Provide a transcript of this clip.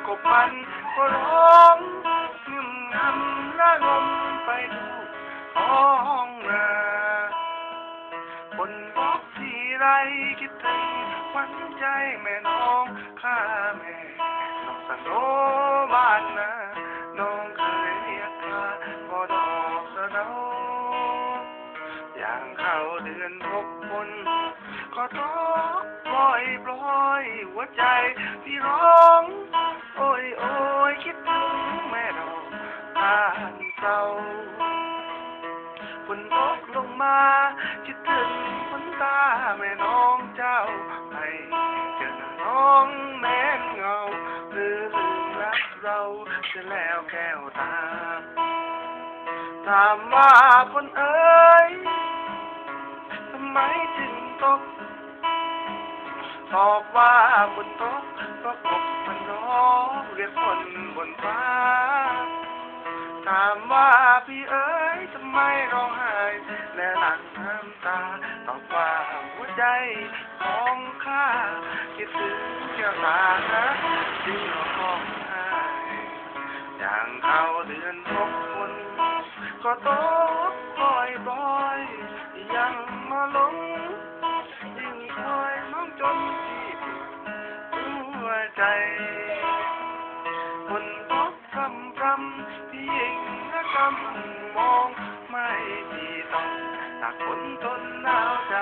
กบมันก็ร้องงึมงำละงมไปดูท้องนาคนบอกที่ไรคิดถึงหวันใจแม่น้องข้าแม่น้องสโนบ้านนาน้องเคยเรียกข้าก็ดอกสะเดาอย่างเข้าเดือน6 คนก็ท้อปล่อยหัวใจที่ร้องโอ้ยโอ้ยคิดถึงแม่ดอกทานเศร้าฝนตกลงมาคิดถึงฝนตาแม่น้องเจ้าไปเจอน้องแม่เงาหรือลืมรักเราจะแล้วแก้วตาถามว่าคนเอ๋ยทำไมถึงตกตอบว่าฝนตกก็กบมันร้องเรียกฝนบนฟ้าถามว่าพี่เอ๋ยทำไมร้องไห้และหลั่งน้ำตาตอบว่าหัวใจของข้าคิดถึงแก้วตานะจึงร้องไห้อย่างเข้าเดือน6 คนก็ตกปล่อยยังมาหลงยิ่งคอยน้องจนที่หัวใจฝนตกพรำพี่ยิ่งนะกำมองไม่ดีต้องตากฝนทนหนาวใจ